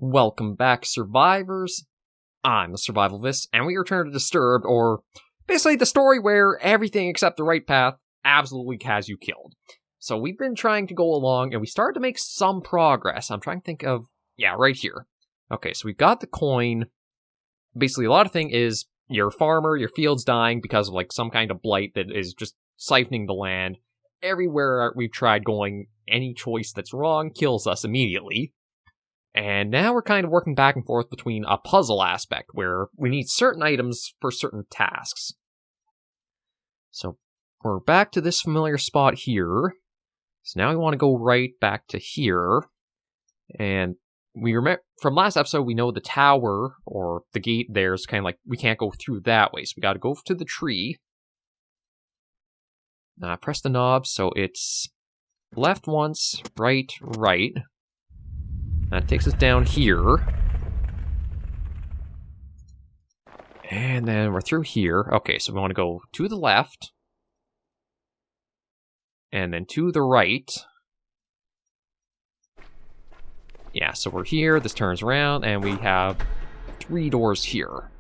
Welcome back, survivors. I'm the Survivalist, and we return to Disturbed, or basically the story where everything except the right path absolutely has you killed. So we've been trying to go along, and we started to make some progress. I'm trying to think of, right here. Okay, so we've got the coin. Basically, a lot of thing is you're a farmer, your field's dying because of some kind of blight that is just siphoning the land. Everywhere we've tried going, any choice that's wrong kills us immediately. And now we're kind of working back and forth between a puzzle aspect where we need certain items for certain tasks. So we're back to this familiar spot here. So now we want to go right back to here. And we remember from last episode, we know the tower or the gate there is kind of we can't go through that way. So we got to go to the tree. Press the knob so it's left once, right. That takes us down here. And then we're through here. Okay, so we want to go to the left. And then to the right. Yeah, so we're here. This turns around, and we have 3 doors here.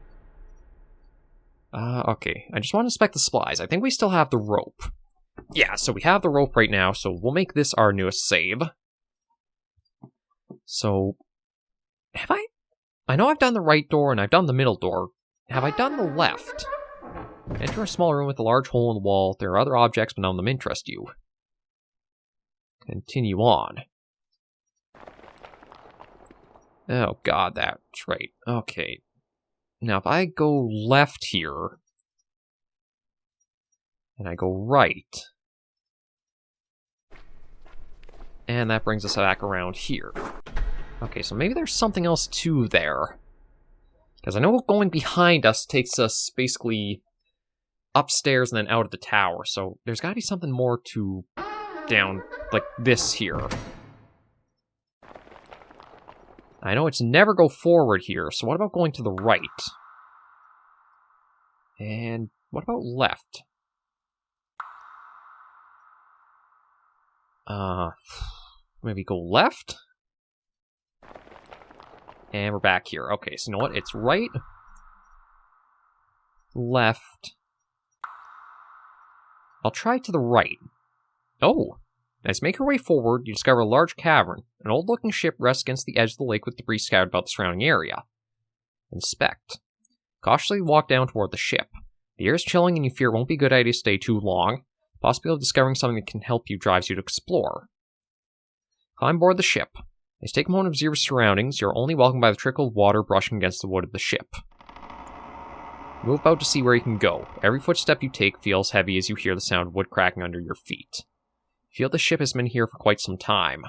Okay, I just want to inspect the supplies. I think we still have the rope. Yeah, so we have the rope right now, so we'll make this our newest save. So, I know I've done the right door and I've done the middle door. Have I done the left? Enter a small room with a large hole in the wall. There are other objects, but none of them interest you. Continue on. Oh god, that's right. Okay. Now if I go left here, and I go right, and that brings us back around here. Okay, so maybe there's something else too there. Because I know going behind us takes us basically upstairs and then out of the tower. So there's got to be something more to down like this here. I know it's never go forward here, so what about going to the right? And what about left? Maybe go left? And we're back here. Okay, so you know what? It's right, left. I'll try to the right. Oh! As you make your way forward, you discover a large cavern. An old-looking ship rests against the edge of the lake with debris scattered about the surrounding area. Inspect. Cautiously walk down toward the ship. The air is chilling and you fear it won't be a good idea to stay too long. The possibility of discovering something that can help you drives you to explore. Climb aboard the ship. As you take a moment to observe your surroundings, you are only welcomed by the trickle of water brushing against the wood of the ship. Move about to see where you can go. Every footstep you take feels heavy as you hear the sound of wood cracking under your feet. You feel the ship has been here for quite some time.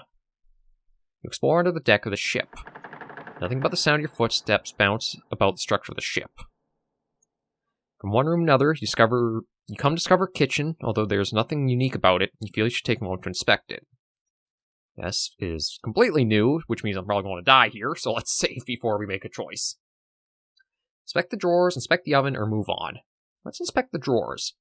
You explore under the deck of the ship. Nothing but the sound of your footsteps bounce about the structure of the ship. From one room to another, you come to discover a kitchen, although there's nothing unique about it, you feel you should take a moment to inspect it. This is completely new, which means I'm probably going to die here, so let's save before we make a choice. Inspect the drawers, inspect the oven, or move on. Let's inspect the drawers.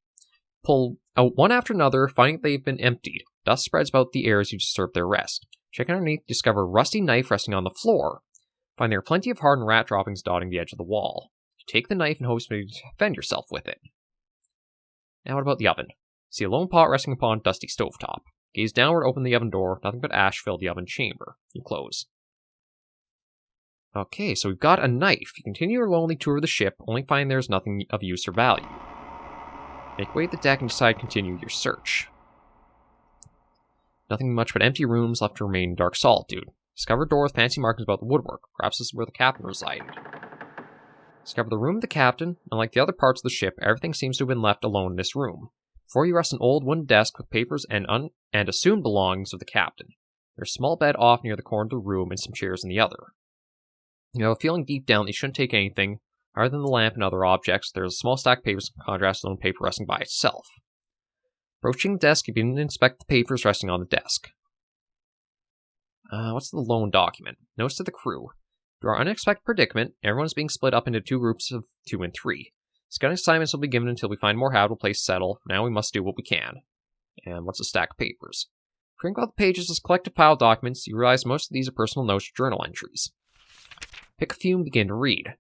Pull out one after another, finding that they've been emptied. Dust spreads about the air as you disturb their rest. Check underneath, discover a rusty knife resting on the floor. Find there are plenty of hardened rat droppings dotting the edge of the wall. You take the knife and hope to defend yourself with it. Now what about the oven? See a lone pot resting upon a dusty stovetop. Gaze downward, open the oven door. Nothing but ash fill the oven chamber. You close. Okay, so we've got a knife. You continue your lonely tour of the ship, only find there's nothing of use or value. Make your way to the deck and decide to continue your search. Nothing much but empty rooms left to remain in dark solitude. Discover a door with fancy markings about the woodwork. Perhaps this is where the captain resided. Discover the room of the captain. Unlike the other parts of the ship, everything seems to have been left alone in this room. Before you rests an old wooden desk with papers and assumed belongings of the captain. There's a small bed off near the corner of the room and some chairs in the other. You have a feeling deep down that you shouldn't take anything, other than the lamp and other objects. There's a small stack of papers in contrast to lone paper resting by itself. Approaching the desk, you begin to inspect the papers resting on the desk. What's the loan document? Notes to the crew. Due to our unexpected predicament, everyone is being split up into 2 groups of 2 and 3. Scouting assignments will be given until we find more habitable place to settle. For now, we must do what we can. And what's a stack of papers? Print out the pages as collective pile documents. You realize most of these are personal notes or journal entries. Pick a few and begin to read.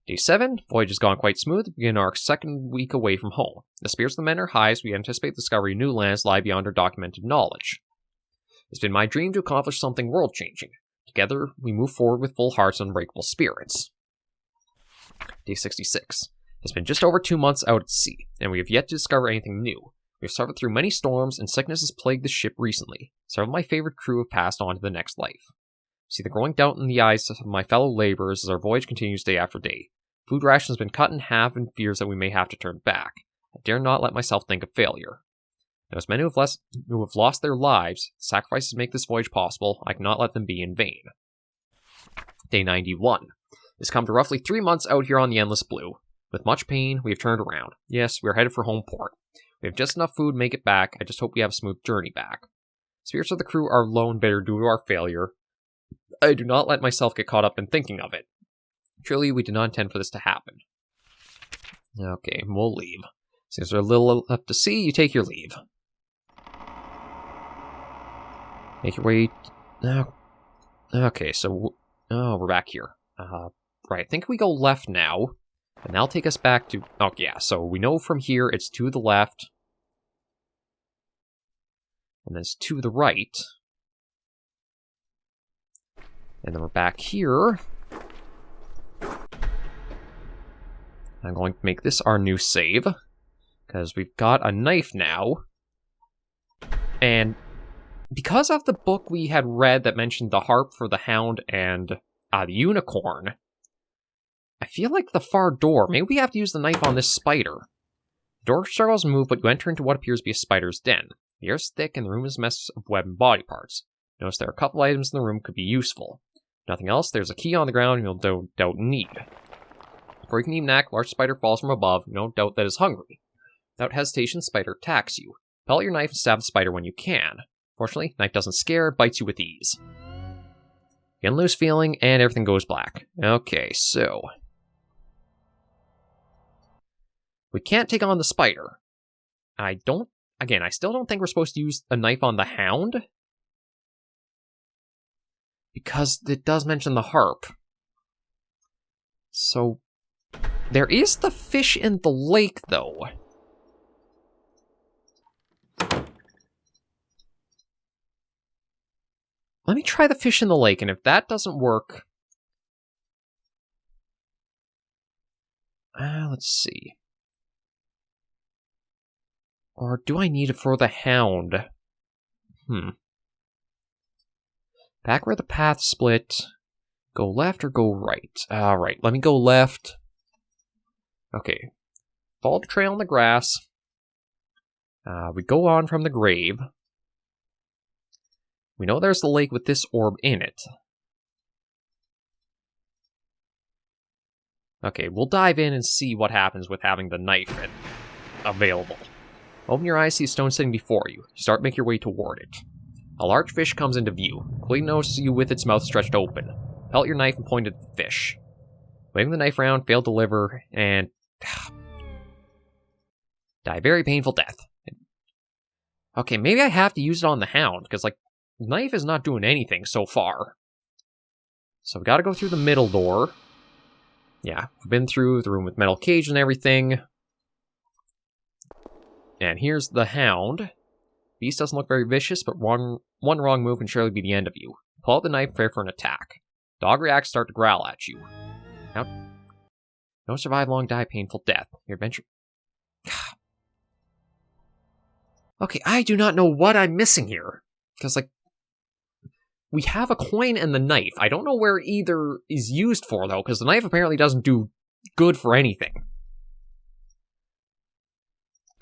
Day 7, voyage has gone quite smooth. We begin our second week away from home. The spirits of the men are high as we anticipate the discovery of new lands lie beyond our documented knowledge. It's been my dream to accomplish something world-changing. Together, we move forward with full hearts and unbreakable spirits. Day 66. It's been just over 2 months out at sea, and we have yet to discover anything new. We have suffered through many storms, and sickness has plagued the ship recently. Several of my favorite crew have passed on to the next life. I see the growing doubt in the eyes of my fellow laborers as our voyage continues day after day. Food rations have been cut in half and fears that we may have to turn back. I dare not let myself think of failure. Those men who have lost their lives, sacrifices to make this voyage possible, I cannot let them be in vain. Day 91. It's come to roughly 3 months out here on the Endless Blue. With much pain, we have turned around. Yes, we are headed for home port. We have just enough food to make it back. I just hope we have a smooth journey back. Spirits of the crew are low and bitter due to our failure. I do not let myself get caught up in thinking of it. Surely we did not intend for this to happen. Okay, we'll leave. Since there's a little left to see, you take your leave. Make your way... Okay, so... Oh, we're back here. Right, I think we go left now. And that'll take us back to... Oh, yeah, so we know from here it's to the left. And then it's to the right. And then we're back here. I'm going to make this our new save. Because we've got a knife now. And because of the book we had read that mentioned the harp for the hound and the unicorn, I feel like the far door, maybe we have to use the knife on this spider. The door struggles to move, but you enter into what appears to be a spider's den. The air is thick and the room is a mess of web and body parts. Notice there are a couple items in the room could be useful. Nothing else, there's a key on the ground you'll no doubt need. Before you can even act, a large spider falls from above, no doubt that is hungry. Without hesitation, the spider attacks you. Pull out your knife and stab the spider when you can. Fortunately, knife doesn't scare, it bites you with ease. You get a loose feeling, and everything goes black. Okay, so... we can't take on the spider. I still don't think we're supposed to use a knife on the hound. Because it does mention the harp. So, there is the fish in the lake, though. Let me try the fish in the lake, and if that doesn't work... let's see. Or do I need it for the hound? Back where the path split. Go left or go right? Alright, let me go left. Okay. Follow the trail in the grass. We go on from the grave. We know there's the lake with this orb in it. Okay, we'll dive in and see what happens with having the knife available. Open your eyes, see a stone sitting before you. You start to make your way toward it. A large fish comes into view. Quickly notices you with its mouth stretched open. Pull out your knife and point at the fish. Waving the knife around, fail to deliver, and... die a very painful death. Okay, maybe I have to use it on the hound, because, like, the knife is not doing anything so far. So we gotta go through the middle door. Yeah, we've been through the room with metal cage and everything. And here's the hound. Beast doesn't look very vicious, but one wrong move can surely be the end of you. Pull out the knife, prepare for an attack. Dog reacts, start to growl at you. Now, no survive long, die painful death. Your adventure... Okay, I do not know what I'm missing here. Because, like, we have a coin and the knife. I don't know where either is used for, though, because the knife apparently doesn't do good for anything.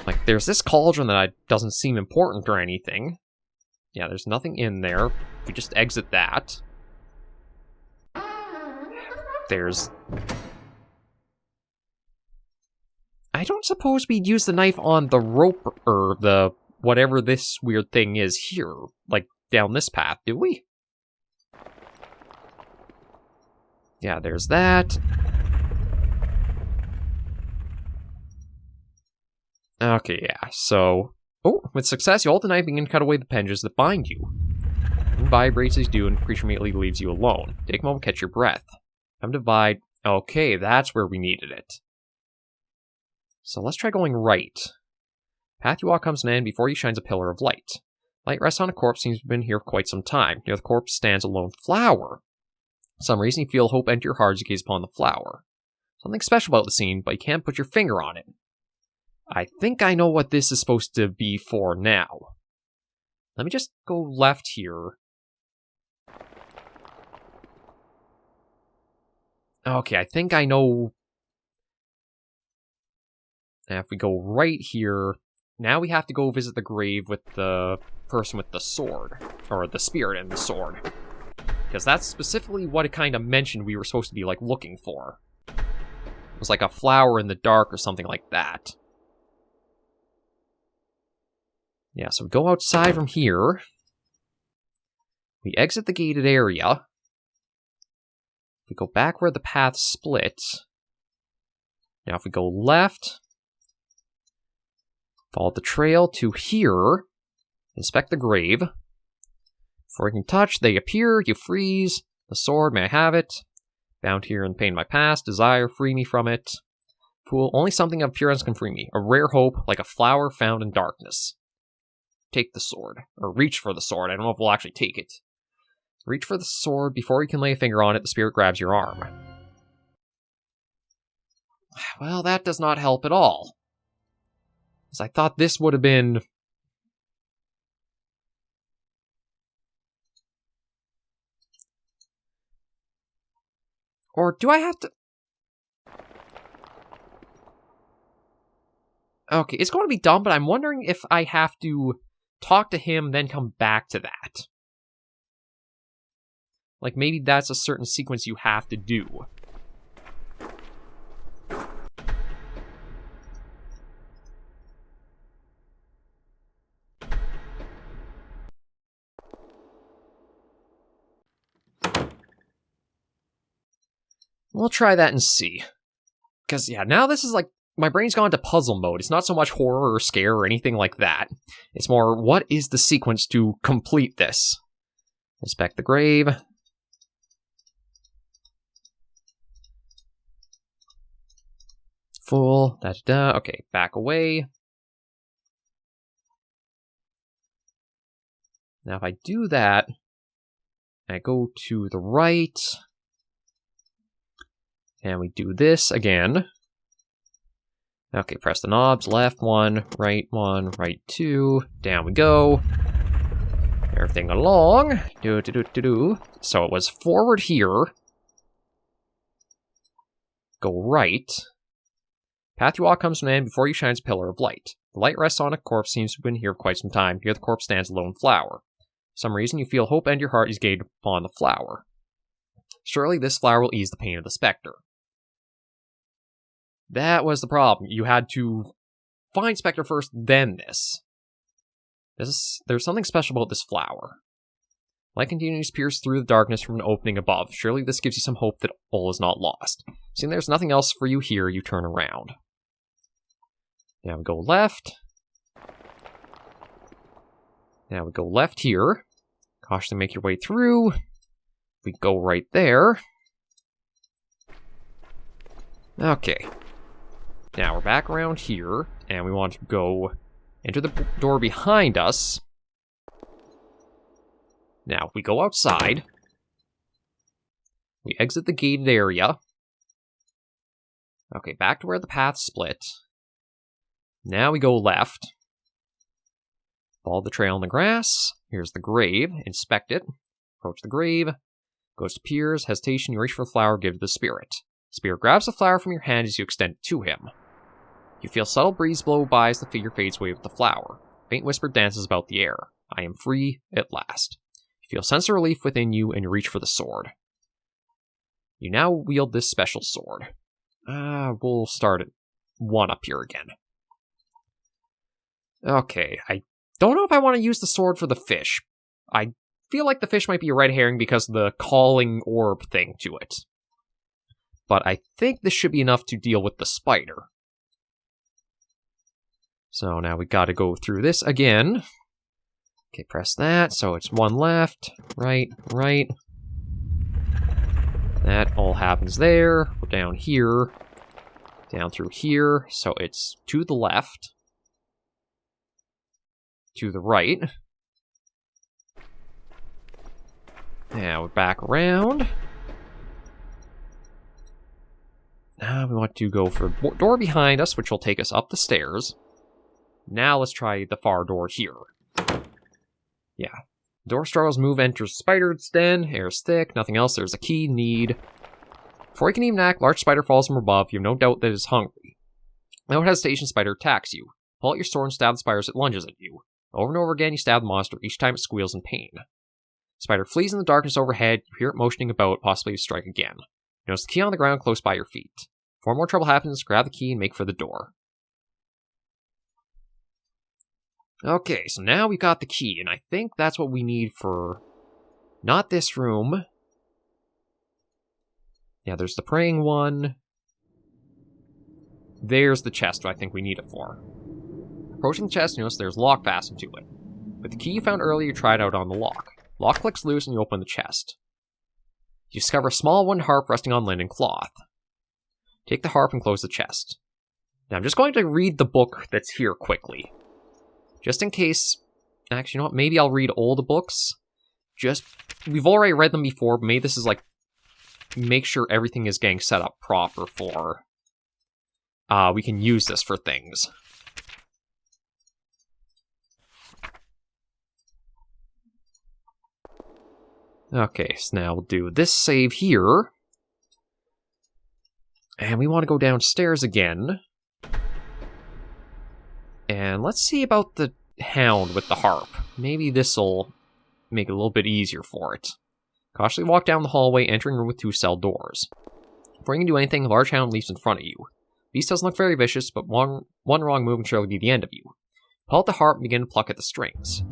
Like, there's this cauldron that doesn't seem important or anything. Yeah, there's nothing in there. We just exit that. There's... I don't suppose we'd use the knife on the rope, or the... whatever this weird thing is here. Like, down this path, do we? Yeah, there's that. Okay, yeah, so... oh, with success, you hold the knife and begin to cut away the appendages that bind you. It vibrates as you do, and the creature immediately leaves you alone. Take a moment to catch your breath. Come divide. Okay, that's where we needed it. So let's try going right. Path you walk comes to an end before you shines a pillar of light. Light rests on a corpse, seems to have been here for quite some time. Near the corpse stands a lone flower. For some reason you feel hope enter your heart as you gaze upon the flower. Something special about the scene, but you can't put your finger on it. I think I know what this is supposed to be for now. Let me just go left here. Okay, I think I know. And if we go right here, now we have to go visit the grave with the person with the sword. Or the spirit and the sword. Because that's specifically what it kind of mentioned we were supposed to be, like, looking for. It was like a flower in the dark or something like that. Yeah, so we go outside from here. We exit the gated area. We go back where the path split. Now if we go left, follow the trail to here, inspect the grave. Before you can touch, they appear, you freeze. The sword, may I have it? Bound here in the pain of my past, desire, free me from it. Fool, only something of appearance can free me. A rare hope, like a flower found in darkness. Take the sword, or reach for the sword. I don't know if we'll actually take it. Reach for the sword. Before you can lay a finger on it, the spirit grabs your arm. Well, that does not help at all. As I thought this would have been... Or do I have to... Okay, it's going to be dumb, but I'm wondering if I have to talk to him, then come back to that. Like, maybe that's a certain sequence you have to do. We'll try that and see. Because, yeah, now this is like, my brain's gone to puzzle mode. It's not so much horror or scare or anything like that. It's more, what is the sequence to complete this? Inspect the grave. Full. Da-da-da. Okay, back away. Now if I do that, I go to the right, and we do this again. Okay, press the knobs, left 1, right 2, down we go. Everything along. Do. So it was forward here. Go right. Path you walk comes to an end before you shines a pillar of light. The light rests on a corpse, seems to have been here for quite some time. Near the corpse stands a lone flower. For some reason you feel hope enter your heart is gazed upon the flower. Surely this flower will ease the pain of the spectre. That was the problem. You had to find Spectre first, then this. There's something special about this flower. Light continues to pierce through the darkness from an opening above. Surely this gives you some hope that all is not lost. Seeing there's nothing else for you here, you turn around. Now we go left. Now we go left here. Cautiously make your way through. We go right there. Okay. Now we're back around here, and we want to go enter the door behind us. Now, we go outside. We exit the gated area. Okay, back to where the path split. Now we go left. Follow the trail in the grass. Here's the grave. Inspect it. Approach the grave. Ghost appears. Hesitation. You reach for the flower. Give to the spirit. Spirit grabs the flower from your hand as you extend it to him. You feel subtle breeze blow by as the figure fades away with the flower. Faint whisper dances about the air. I am free at last. You feel a sense of relief within you and you reach for the sword. You now wield this special sword. We'll start at 1 up here again. Okay, I don't know if I want to use the sword for the fish. I feel like the fish might be a red herring because of the calling orb thing to it. But I think this should be enough to deal with the spider. So now we gotta go through this again. Okay, press that, so it's 1 left, right. That all happens there. We're down here. Down through here. So it's to the left. To the right. Now we're back around. Now we want to go for a door behind us, which will take us up the stairs. Now let's try the far door here. Yeah. Door struggles, move, enters spider's den. Air is thick, nothing else. There's a key, need. Before you can even act, large spider falls from above. You have no doubt that it is hungry. Without hesitation, spider attacks you. Pull out your sword and stab the spider as it lunges at you. Over and over again, you stab the monster, each time it squeals in pain. Spider flees in the darkness overhead. You hear it motioning about, possibly to strike again. You notice the key on the ground close by your feet. Before more trouble happens, grab the key and make for the door. Okay, so now we got the key, and I think that's what we need for... not this room. Yeah, there's the praying one. There's the chest I think we need it for. Approaching the chest, you notice there's a lock fastened to it. With the key you found earlier, you tried out on the lock. Lock clicks loose and you open the chest. You discover a small wooden harp resting on linen cloth. Take the harp and close the chest. Now I'm just going to read the book that's here quickly. Just in case... actually, you know what? Maybe I'll read all the books. We've already read them before, but maybe this is like... make sure everything is getting set up proper for... we can use this for things. Okay, so now we'll do this save here. And we want to go downstairs again. And let's see about the hound with the harp. Maybe this'll make it a little bit easier for it. Cautiously walk down the hallway, entering a room with 2 cell doors. Before you can do anything, a large hound leaps in front of you. Beast doesn't look very vicious, but one wrong move and surely be the end of you. Pull out the harp and begin to pluck at the strings.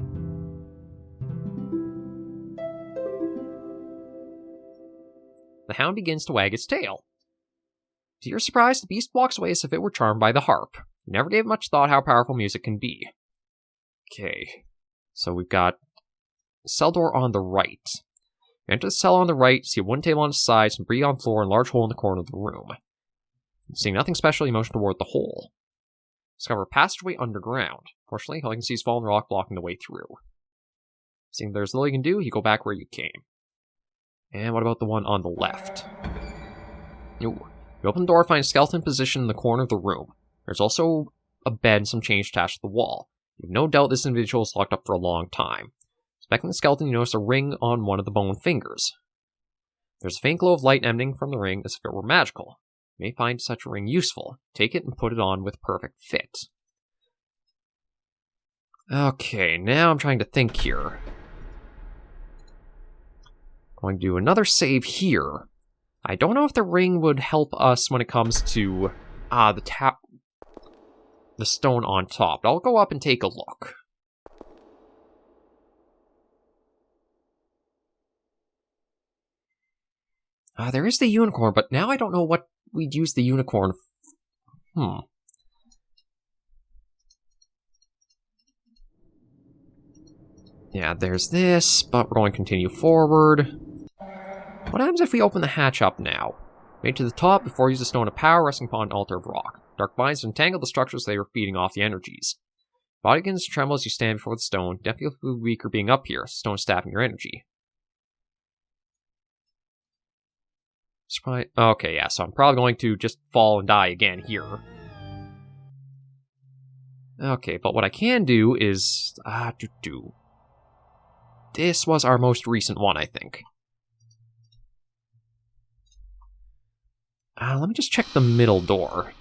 The hound begins to wag its tail. To your surprise, the beast walks away as if it were charmed by the harp. You never gave much thought how powerful music can be. Okay, so we've got a cell door on the right. You enter the cell on the right, see a wooden table on its side, some debris on the floor, and a large hole in the corner of the room. Seeing nothing special, you motion toward the hole. Discover a passageway underground. Fortunately, all you can see is fallen rock blocking the way through. Seeing there's little you can do, you go back where you came. And what about the one on the left? Ooh. You open the door, find a skeleton positioned in the corner of the room. There's also a bed and some change attached to the wall. You have no doubt this individual is locked up for a long time. Inspecting the skeleton, you notice a ring on one of the bone fingers. There's a faint glow of light emanating from the ring as if it were magical. You may find such a ring useful. Take it and put it on with perfect fit. Okay, now I'm trying to think here. Going to do another save here. I don't know if the ring would help us when it comes to the stone on top. I'll go up and take a look. There is the unicorn, but now I don't know what we'd use the unicorn Yeah, there's this, but we're going to continue forward. What happens if we open the hatch up now? Made to the top before you use the stone of power resting upon an altar of rock. Dark vines entangle the structures they are feeding off the energies. Body begins to tremble as you stand before the stone. Definitely feel weaker being up here. Stone stabbing your energy. Okay, yeah, so I'm probably going to just fall and die again here. Okay, but what I can do is... This was our most recent one, I think. Let me just check the middle door.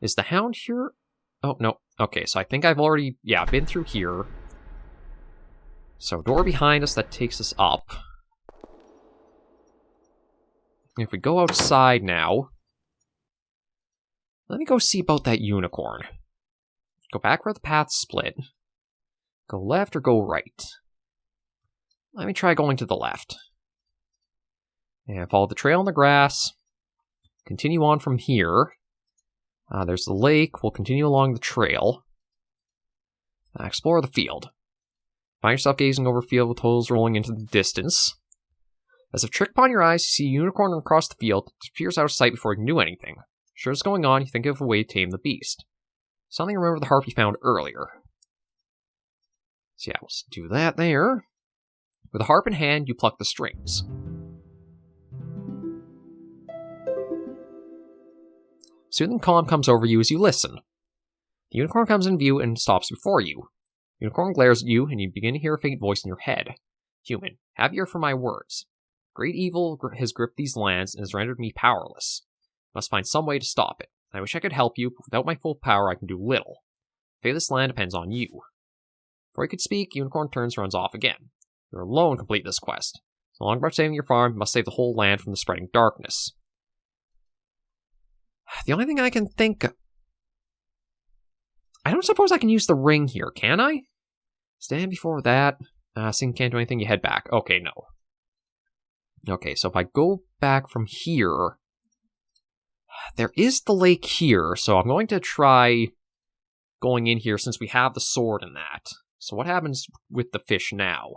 Is the hound here? Oh, no. Okay, so I think I've already, been through here. So, door behind us that takes us up. If we go outside now... Let me go see about that unicorn. Go back where the paths split. Go left or go right? Let me try going to the left. And follow the trail in the grass. Continue on from here. There's the lake. We'll continue along the trail. Explore the field. Find yourself gazing over a field with holes rolling into the distance. As if tricked upon your eyes, you see a unicorn across the field. It disappears out of sight before you can do anything. Sure what's going on, you think of a way to tame the beast. Suddenly remember the harp you found earlier. So yeah, we'll do that there. With a harp in hand, you pluck the strings. Soothing calm comes over you as you listen. The unicorn comes in view and stops before you. The unicorn glares at you, and you begin to hear a faint voice in your head. Human, have ear for my words. Great evil has gripped these lands and has rendered me powerless. I must find some way to stop it. I wish I could help you, but without my full power I can do little. The fate of this land depends on you. Before you could speak, Unicorn turns and runs off again. You alone complete this quest. So long about saving your farm, you must save the whole land from the spreading darkness. The only thing I can think of... I don't suppose I can use the ring here, can I? Stand before that. Seeing can't do anything, you head back. Okay, no. Okay, so if I go back from here... There is the lake here, so I'm going to try going in here since we have the sword in that. So what happens with the fish now?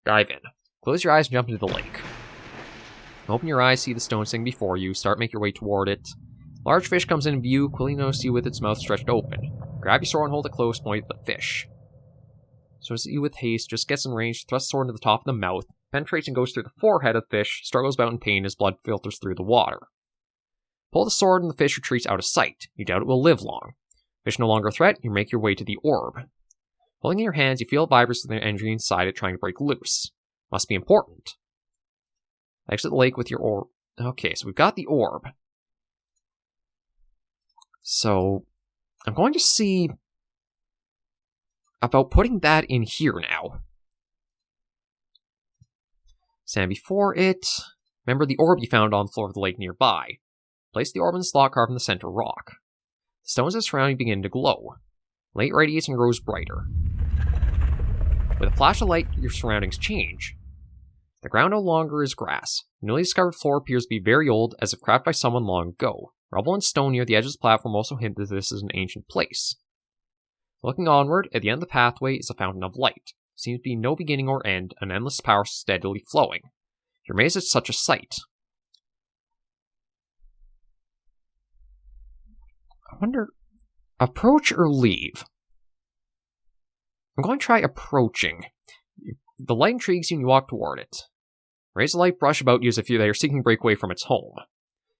Dive in. Close your eyes and jump into the lake. Open your eyes, see the stone sitting before you, start make your way toward it. Large fish comes in view, quickly notice you with its mouth stretched open. Grab your sword and hold it close, point at the fish. So as you with haste, just gets in range, thrusts the sword into the top of the mouth, penetrates and goes through the forehead of the fish, struggles about in pain as blood filters through the water. Pull the sword and the fish retreats out of sight. You doubt it will live long. Fish no longer a threat, you make your way to the orb. Holding in your hands, you feel it vibrates with the energy inside it trying to break loose. Must be important. Exit the lake with your orb. Okay, so we've got the orb. So, I'm going to see about putting that in here now. Stand before it. Remember the orb you found on the floor of the lake nearby. Place the orb in the slot carved in the center rock. The stones that surround you begin to glow. Light radiates and grows brighter. With a flash of light, your surroundings change. The ground no longer is grass. The newly discovered floor appears to be very old, as if crafted by someone long ago. Rubble and stone near the edge of the platform also hint that this is an ancient place. Looking onward, at the end of the pathway is a fountain of light. Seems to be no beginning or end, an endless power steadily flowing. You're amazed at such a sight. I wonder, approach or leave? I'm going to try approaching. The light intrigues you and you walk toward it. Raise the light brush about you as if they are seeking to break away from its home.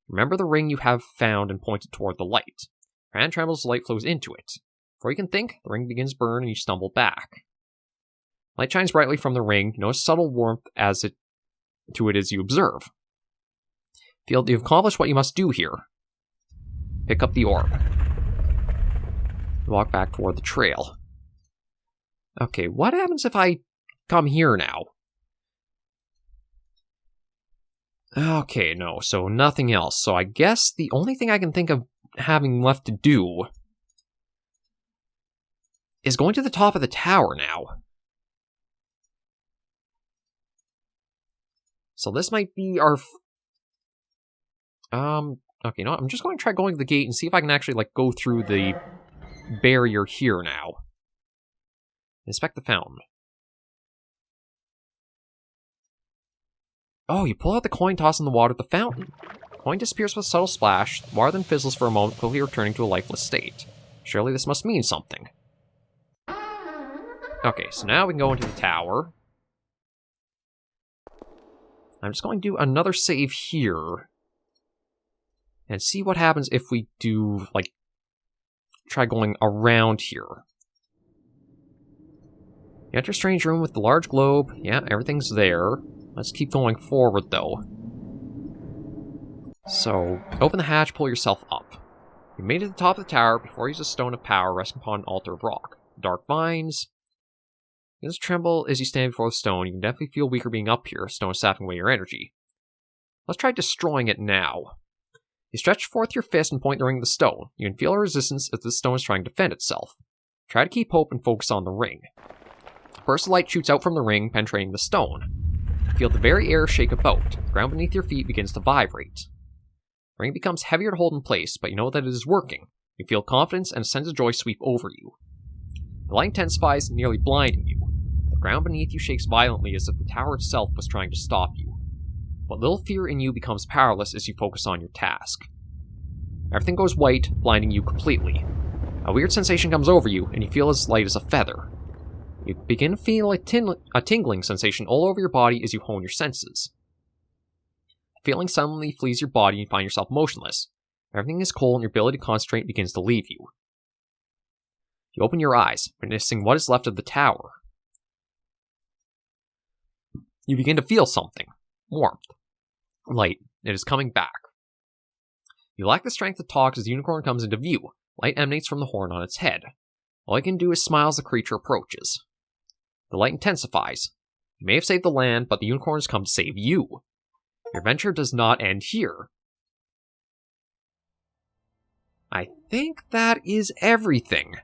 Remember the ring you have found and point it toward the light. Your hand trembles as the light flows into it. Before you can think, the ring begins to burn and you stumble back. Light shines brightly from the ring. You notice subtle warmth as it you observe. Feel that you've accomplished what you must do here. Pick up the orb. Walk back toward the trail. Okay, what happens if I come here now? Okay, no, so nothing else. So I guess the only thing I can think of having left to do is going to the top of the tower now. So this might be our... Okay, no, I'm just going to try going to the gate and see if I can actually, go through the barrier here now. Inspect the fountain. Oh, you pull out the coin, toss in the water at the fountain. The coin disappears with a subtle splash. The water then fizzles for a moment, quickly returning to a lifeless state. Surely this must mean something. Okay, so now we can go into the tower. I'm just going to do another save here. And see what happens if we do, try going around here. You enter a strange room with the large globe. Yeah, everything's there. Let's keep going forward, though. So, open the hatch, pull yourself up. You made it to the top of the tower before you use a stone of power resting upon an altar of rock. Dark vines. You just tremble as you stand before the stone. You can definitely feel weaker being up here. Stone is sapping away your energy. Let's try destroying it now. You stretch forth your fist and point the ring at the stone. You can feel a resistance as the stone is trying to defend itself. Try to keep hope and focus on the ring. A burst of light shoots out from the ring, penetrating the stone. You feel the very air shake about. The ground beneath your feet begins to vibrate. The ring becomes heavier to hold in place, but you know that it is working. You feel confidence and a sense of joy sweep over you. The light intensifies, nearly blinding you. The ground beneath you shakes violently as if the tower itself was trying to stop you. What little fear in you becomes powerless as you focus on your task. Everything goes white, blinding you completely. A weird sensation comes over you, and you feel as light as a feather. You begin to feel a tingling sensation all over your body as you hone your senses. The feeling suddenly flees your body and you find yourself motionless. Everything is cold and your ability to concentrate begins to leave you. You open your eyes, witnessing what is left of the tower. You begin to feel something. Warmth. Light. It is coming back. You lack the strength to talk as the unicorn comes into view. Light emanates from the horn on its head. All you can do is smile as the creature approaches. The light intensifies. You may have saved the land, but the unicorn has come to save you. Your adventure does not end here. I think that is everything.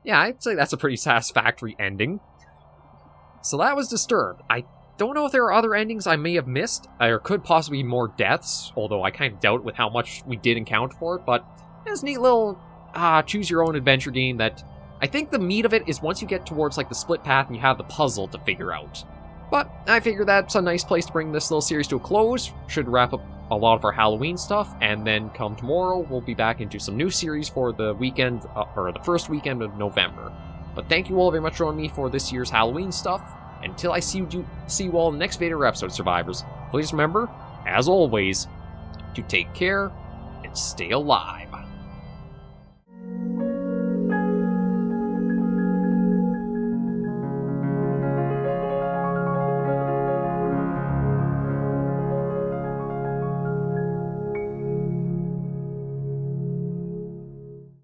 Yeah, I'd say that's a pretty satisfactory ending. So that was Disturbed. I don't know if there are other endings I may have missed. There could possibly be more deaths, although I kind of doubt with how much we did encounter for it, but it's a neat little choose-your-own-adventure game that I think the meat of it is once you get towards like the split path and you have the puzzle to figure out. But I figure that's a nice place to bring this little series to a close. Should wrap up a lot of our Halloween stuff, and then come tomorrow, we'll be back into some new series for the weekend, or the first weekend of November. But thank you all very much for joining me for this year's Halloween stuff. Until I see you all in the next Vader episode, survivors, please remember, as always, to take care and stay alive.